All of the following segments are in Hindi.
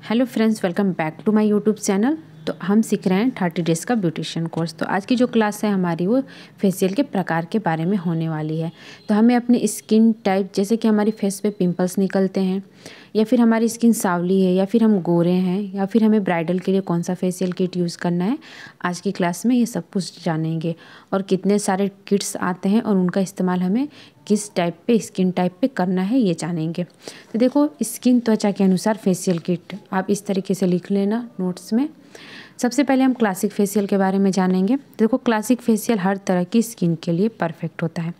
Hello friends, welcome back to my YouTube channel. तो हम सीख रहे हैं 30 डेज़ का ब्यूटिशियन कोर्स। तो आज की जो क्लास है हमारी वो फेशियल के प्रकार के बारे में होने वाली है। तो हमें अपनी स्किन टाइप, जैसे कि हमारी फेस पे पिंपल्स निकलते हैं या फिर हमारी स्किन सांवली है या फिर हम गोरे हैं या फिर हमें ब्राइडल के लिए कौन सा फेशियल किट यूज़ करना है, आज की क्लास में ये सब कुछ जानेंगे। और कितने सारे किट्स आते हैं और उनका इस्तेमाल हमें किस टाइप पे, स्किन टाइप पे करना है, ये जानेंगे। तो देखो, स्किन त्वचा के अनुसार फेशियल किट आप इस तरीके से लिख लेना नोट्स में। सबसे पहले हम क्लासिक फेशियल के बारे में जानेंगे। देखो, क्लासिक फेशियल हर तरह की स्किन के लिए परफेक्ट होता है,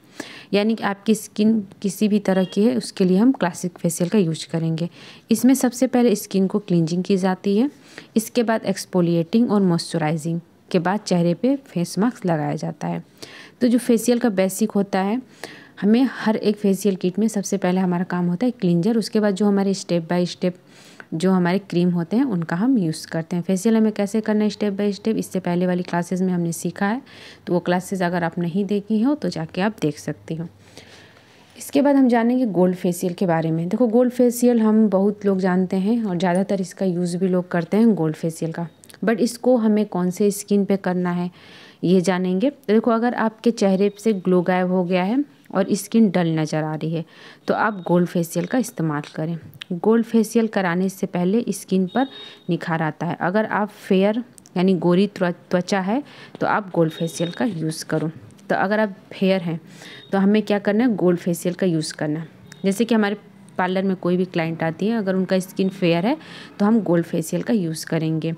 यानी कि आपकी स्किन किसी भी तरह की है उसके लिए हम क्लासिक फेशियल का यूज करेंगे। इसमें सबसे पहले स्किन को क्लींजिंग की जाती है, इसके बाद एक्सफोलिएटिंग और मॉइस्चराइजिंग के बाद चेहरे पे फेस मास्क लगाया जाता है। तो जो फेशियल का बेसिक होता है, हमें हर एक फेशियल किट में सबसे पहले हमारा काम होता है क्लींजर, उसके बाद जो हमारे स्टेप बाय स्टेप जो हमारे क्रीम होते हैं उनका हम यूज़ करते हैं। फेशियल हमें कैसे करना है स्टेप बाय स्टेप, इससे पहले वाली क्लासेस में हमने सीखा है, तो वो क्लासेस अगर आप नहीं देखी हो तो जाके आप देख सकती हो। इसके बाद हम जानेंगे गोल्ड फेशियल के बारे में। देखो, गोल्ड फेशियल हम बहुत लोग जानते हैं और ज़्यादातर इसका यूज़ भी लोग करते हैं गोल्ड फेशियल का, बट इसको हमें कौन से स्किन पे करना है ये जानेंगे। तो देखो, अगर आपके चेहरे से ग्लो गायब हो गया है और स्किन डल नज़र आ रही है तो आप गोल्ड फेशियल का इस्तेमाल करें। गोल्ड फेशियल कराने से पहले स्किन पर निखार आता है। अगर आप फेयर यानी गोरी त्वचा है तो आप गोल्ड फेशियल का यूज़ करो। तो अगर आप फेयर हैं तो हमें क्या करना है, गोल्ड फेशियल का यूज़ करना है। जैसे कि हमारे पार्लर में कोई भी क्लाइंट आती है, अगर उनका स्किन फेयर है तो हम गोल्ड फेशियल का यूज़ करेंगे।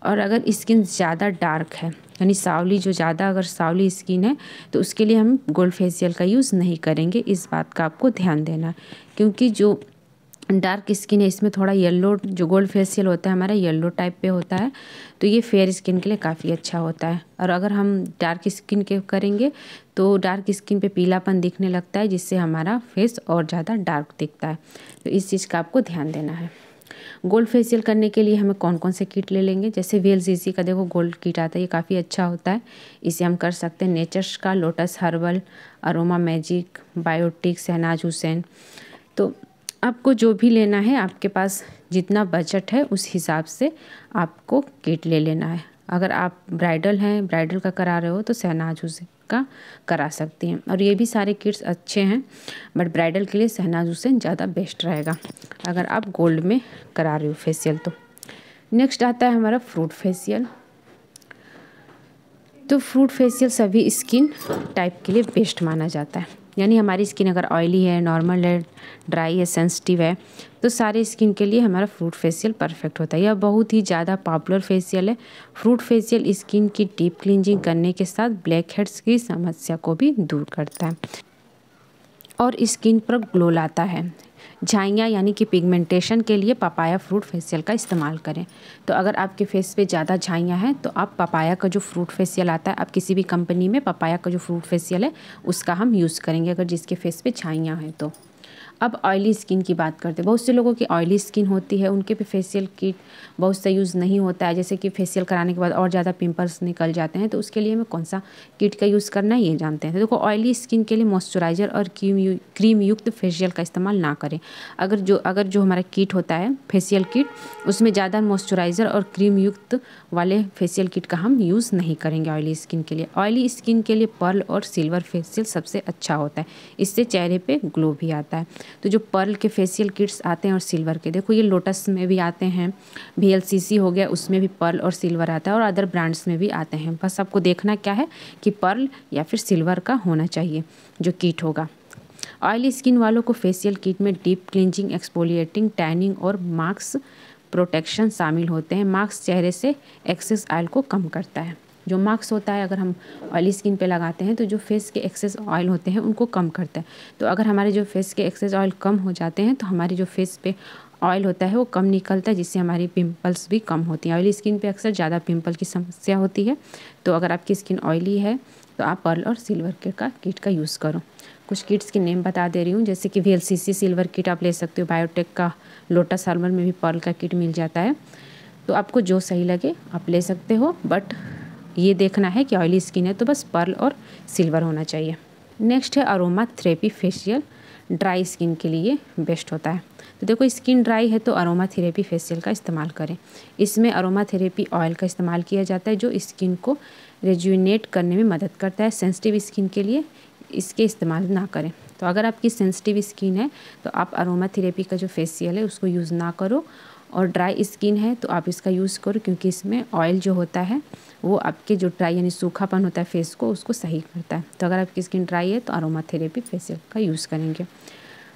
और अगर स्किन ज़्यादा डार्क है यानी सांवली, जो ज़्यादा अगर सांवली स्किन है तो उसके लिए हम गोल्ड फेशियल का यूज़ नहीं करेंगे। इस बात का आपको ध्यान देना है, क्योंकि जो डार्क स्किन है इसमें थोड़ा येलो, जो गोल्ड फेशियल होता है हमारा येलो टाइप पे होता है, तो ये फेयर स्किन के लिए काफ़ी अच्छा होता है। और अगर हम डार्क स्किन के करेंगे तो डार्क स्किन पे पीलापन दिखने लगता है, जिससे हमारा फेस और ज़्यादा डार्क दिखता है। तो इस चीज़ का आपको ध्यान देना है। गोल्ड फेशियल करने के लिए हमें कौन कौन से किट ले लेंगे, जैसे VLCC का देखो गोल्ड किट आता है, ये काफ़ी अच्छा होता है, इसे हम कर सकते हैं। नेचर्स का Lotus Herbal, Aroma Magic, Biotique, Shahnaz Husain. तो आपको जो भी लेना है, आपके पास जितना बजट है उस हिसाब से आपको किट ले लेना है। अगर आप ब्राइडल हैं, ब्राइडल का करा रहे हो तो शहनाज हुसैन का करा सकती हैं। और ये भी सारे किट्स अच्छे हैं, बट ब्राइडल के लिए शहनाज हुसैन ज़्यादा बेस्ट रहेगा अगर आप गोल्ड में करा रहे हो फेशियल। तो नेक्स्ट आता है हमारा फ्रूट फेशियल। तो फ्रूट फेशियल सभी स्किन टाइप के लिए बेस्ट माना जाता है, यानी हमारी स्किन अगर ऑयली है, नॉर्मल है, ड्राई है, सेंसिटिव है, तो सारे स्किन के लिए हमारा फ्रूट फेशियल परफेक्ट होता है। यह बहुत ही ज़्यादा पॉपुलर फेशियल है। फ्रूट फेशियल स्किन की डीप क्लींजिंग करने के साथ ब्लैक हेड्स की समस्या को भी दूर करता है और स्किन पर ग्लो लाता है। झाइयाँ यानी कि पिगमेंटेशन के लिए पपाया फ्रूट फेशियल का इस्तेमाल करें। तो अगर आपके फेस पे ज़्यादा झाइयाँ हैं तो आप पपाया का जो फ्रूट फेशियल आता है, आप किसी भी कंपनी में पपाया का जो फ्रूट फेशियल है उसका हम यूज़ करेंगे, अगर जिसके फेस पे झाइयाँ हैं तो। अब ऑयली स्किन की बात करते हैं। बहुत से लोगों की ऑयली स्किन होती है, उनके पे फेशियल किट बहुत सा यूज़ नहीं होता है, जैसे कि फेशियल कराने के बाद और ज़्यादा पिंपल्स निकल जाते हैं, तो उसके लिए हमें कौन सा किट का यूज़ करना है ये जानते हैं। तो देखो, ऑयली स्किन के लिए मॉइस्चराइज़र और क्रीम युक्त फेशियल का इस्तेमाल ना करें। अगर जो हमारा किट होता है फेशियल किट, उसमें ज़्यादा मॉइस्चराइज़र और क्रीम युक्त वाले फेशियल किट का हम यूज़ नहीं करेंगे ऑयली स्किन के लिए। ऑयली स्किन के लिए पर्ल और सिल्वर फेशियल सबसे अच्छा होता है, इससे चेहरे पे ग्लो भी आता है। तो जो पर्ल के फेशियल किट्स आते हैं और सिल्वर के, देखो ये लोटस में भी आते हैं, VLCC हो गया उसमें भी पर्ल और सिल्वर आता है, और अदर ब्रांड्स में भी आते हैं। बस आपको देखना क्या है कि पर्ल या फिर सिल्वर का होना चाहिए जो किट होगा। ऑयली स्किन वालों को फेशियल किट में डीप क्लींजिंग, एक्सफोलिएटिंग, टैनिंग और मास्क प्रोटेक्शन शामिल होते हैं। मास्क चेहरे से एक्सेस ऑयल को कम करता है। जो मास्क होता है अगर हम ऑयली स्किन पे लगाते हैं तो जो फेस के एक्सेस ऑयल होते हैं उनको कम करता है। तो अगर हमारे जो फेस के एक्सेस ऑयल कम हो जाते हैं तो हमारी जो फेस पे ऑयल होता है वो कम निकलता है, जिससे हमारी पिंपल्स भी कम होती हैं। ऑयली स्किन पे अक्सर ज़्यादा पिंपल की समस्या होती है, तो अगर आपकी स्किन ऑयली है तो आप पर्ल और सिल्वर के किट का यूज़ करो। कुछ किट्स के नेम बता दे रही हूँ, जैसे कि VLCC सिल्वर किट आप ले सकते हो, बायोटेक का लोटस हर्बल में भी पर्ल का किट मिल जाता है। तो आपको जो सही लगे आप ले सकते हो, बट ये देखना है कि ऑयली स्किन है तो बस पर्ल और सिल्वर होना चाहिए। नेक्स्ट है aroma therapy facial. Dry skin के लिए बेस्ट होता है। तो देखो स्किन ड्राई है तो अरोमा थेरेपी फेशियल का इस्तेमाल करें। इसमें अरोमा थेरेपी ऑयल का इस्तेमाल किया जाता है जो स्किन को रेजुविनेट करने में मदद करता है। सेंसिटिव स्किन के लिए इसके इस्तेमाल ना करें। तो अगर आपकी सेंसिटिव स्किन है तो आप अरोमा थेरेपी का जो फेशियल है उसको यूज़ ना करो, और ड्राई स्किन है तो आप इसका यूज़ करो, क्योंकि इसमें ऑयल जो होता है वो आपके जो ड्राई यानी सूखापन होता है फेस को उसको सही करता है। तो अगर आपकी स्किन ड्राई है तो अरोमा थेरेपी फेशियल का यूज़ करेंगे।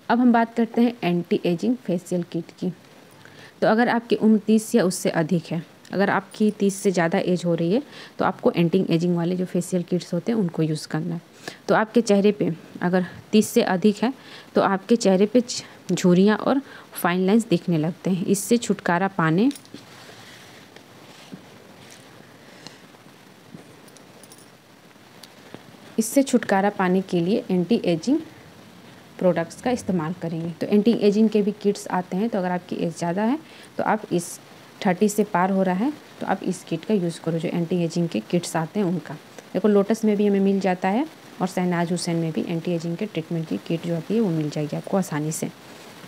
अब हम बात करते हैं एंटी एजिंग फेशियल किट की। तो अगर आपकी उम्र 30 या उससे अधिक है, अगर आपकी 30 से ज़्यादा एज हो रही है तो आपको एंटी एजिंग वाले जो फेशियल किट्स होते हैं उनको यूज़ करना है। तो आपके चेहरे पे अगर 30 से अधिक है तो आपके चेहरे पे झुर्रियाँ और फाइन लाइंस दिखने लगते हैं। इससे छुटकारा पाने के लिए एंटी एजिंग प्रोडक्ट्स का इस्तेमाल करेंगे। तो एंटी एजिंग के भी किट्स आते हैं। तो अगर आपकी एज ज़्यादा है तो आप इस 30 से पार हो रहा है तो आप इस किट का यूज़ करो, जो एंटी एजिंग के किट्स आते हैं उनका। देखो लोटस में भी हमें मिल जाता है और शहनाज हुसैन में भी एंटी एजिंग के ट्रीटमेंट की किट जो आती है वो मिल जाएगी आपको आसानी से।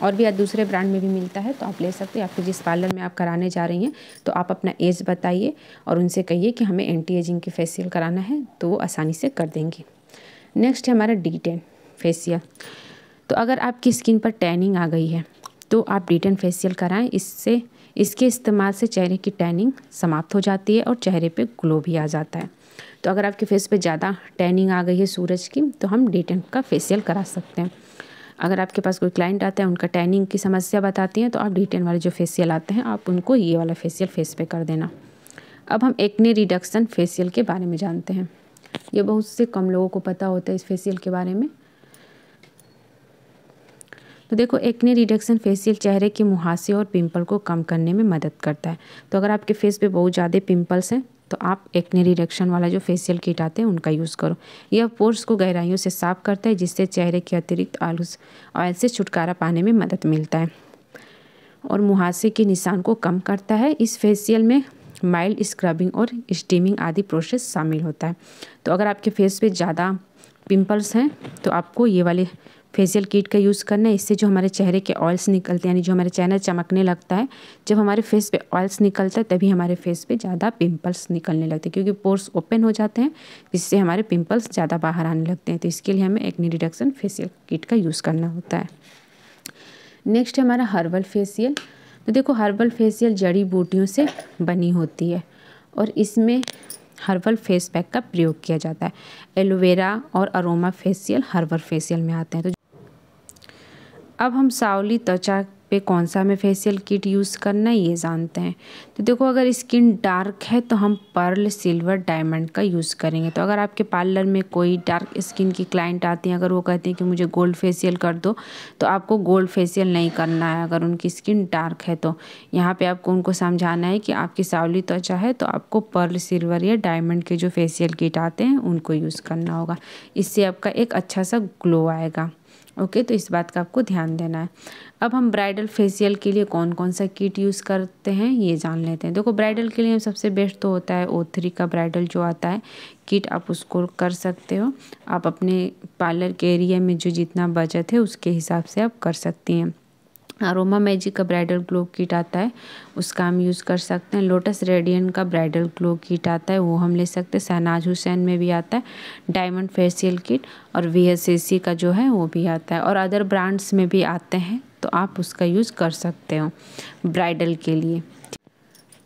और भी दूसरे ब्रांड में भी मिलता है तो आप ले सकते हैं। आपके जिस पार्लर में आप कराने जा रही हैं तो आप अपना एज बताइए और उनसे कहिए कि हमें एंटी एजिंग की फेशियल कराना है, तो वो आसानी से कर देंगे। नेक्स्ट है हमारा D10 फेशियल। तो अगर आपकी स्किन पर टैनिंग आ गई है तो आप D10 फेशियल कराएं। इसके इस्तेमाल से चेहरे की टैनिंग समाप्त हो जाती है और चेहरे पे ग्लो भी आ जाता है। तो अगर आपके फेस पे ज़्यादा टैनिंग आ गई है सूरज की तो हम D10 का फेशियल करा सकते हैं। अगर आपके पास कोई क्लाइंट आता है उनका टैनिंग की समस्या बताती हैं तो आप D10 वाले जो फेशियल आते हैं आप उनको ये वाला फेशियल फेस पे कर देना। अब हम एक्ने रिडक्शन फेशियल के बारे में जानते हैं। ये बहुत से कम लोगों को पता होता है इस फेशियल के बारे में। तो देखो एक्ने रिडक्शन फेशियल चेहरे के मुहासे और पिंपल को कम करने में मदद करता है। तो अगर आपके फेस पे बहुत ज़्यादा पिंपल्स हैं तो आप एक्ने रिडक्शन वाला जो फेशियल किट आते हैं उनका यूज़ करो। यह पोर्स को गहराइयों से साफ करता है जिससे चेहरे के अतिरिक्त ऑयल से छुटकारा पाने में मदद मिलता है और मुहासे के निशान को कम करता है। इस फेशियल में माइल्ड स्क्रबिंग और स्टीमिंग आदि प्रोसेस शामिल होता है। तो अगर आपके फेस पे ज़्यादा पिंपल्स हैं तो आपको ये वाले फेशियल किट का यूज़ करना है। इससे जो हमारे चेहरे के ऑयल्स निकलते हैं यानी जो हमारे चेहरा चमकने लगता है, जब हमारे फेस पे ऑयल्स निकलता है तभी हमारे फेस पे ज़्यादा पिंपल्स निकलने लगते हैं, क्योंकि पोर्स ओपन हो जाते हैं जिससे हमारे पिंपल्स ज़्यादा बाहर आने लगते हैं। तो इसके लिए हमें एक्ने रिडक्शन फेशियल किट का यूज़ करना होता है। नेक्स्ट है हमारा हर्बल फेशियल। तो देखो हर्बल फेशियल जड़ी बूटियों से बनी होती है और इसमें हर्बल फेस पैक का प्रयोग किया जाता है। एलोवेरा और अरोमा फेशियल हर्बल फेशियल में आते हैं। तो अब हम सांवली त्वचा पे कौन सा हमें फेशियल किट यूज़ करना है ये जानते हैं। तो देखो अगर स्किन डार्क है तो हम पर्ल, सिल्वर, डायमंड का यूज़ करेंगे। तो अगर आपके पार्लर में कोई डार्क स्किन की क्लाइंट आती हैं, अगर वो कहते हैं कि मुझे गोल्ड फेशियल कर दो, तो आपको गोल्ड फेशियल नहीं करना है अगर उनकी स्किन डार्क है। तो यहाँ पे आपको उनको समझाना है कि आपकी सांवली त्वचा है तो आपको पर्ल, सिल्वर या डायमंड के जो फेशियल किट आते हैं उनको यूज़ करना होगा। इससे आपका एक अच्छा सा ग्लो आएगा। ओके, तो इस बात का आपको ध्यान देना है। अब हम ब्राइडल फेशियल के लिए कौन कौन सा किट यूज़ करते हैं ये जान लेते हैं। देखो ब्राइडल के लिए सबसे बेस्ट तो होता है O3 का ब्राइडल जो आता है किट, आप उसको कर सकते हो। आप अपने पार्लर के एरिया में जो जितना बजट है उसके हिसाब से आप कर सकती हैं। अरोमा मैजिक का ब्राइडल ग्लो किट आता है उसका हम यूज़ कर सकते हैं। लोटस रेडियंट का ब्राइडल ग्लो किट आता है वो हम ले सकते हैं। शहनाज हुसैन में भी आता है डायमंड फेशियल किट, और VSCC का जो है वो भी आता है, और अदर ब्रांड्स में भी आते हैं तो आप उसका यूज़ कर सकते हो ब्राइडल के लिए।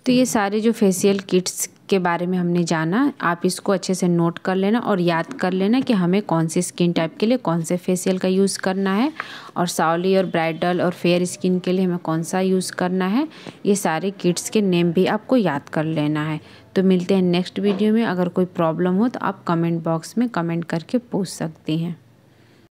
तो ये सारे जो फेशियल किट्स के बारे में हमने जाना, आप इसको अच्छे से नोट कर लेना और याद कर लेना कि हमें कौन सी स्किन टाइप के लिए कौन से फेशियल का यूज़ करना है, और सांवली और ब्राइडल और फेयर स्किन के लिए हमें कौन सा यूज़ करना है। ये सारे किट्स के नेम भी आपको याद कर लेना है। तो मिलते हैं नेक्स्ट वीडियो में। अगर कोई प्रॉब्लम हो तो आप कमेंट बॉक्स में कमेंट करके पूछ सकती हैं।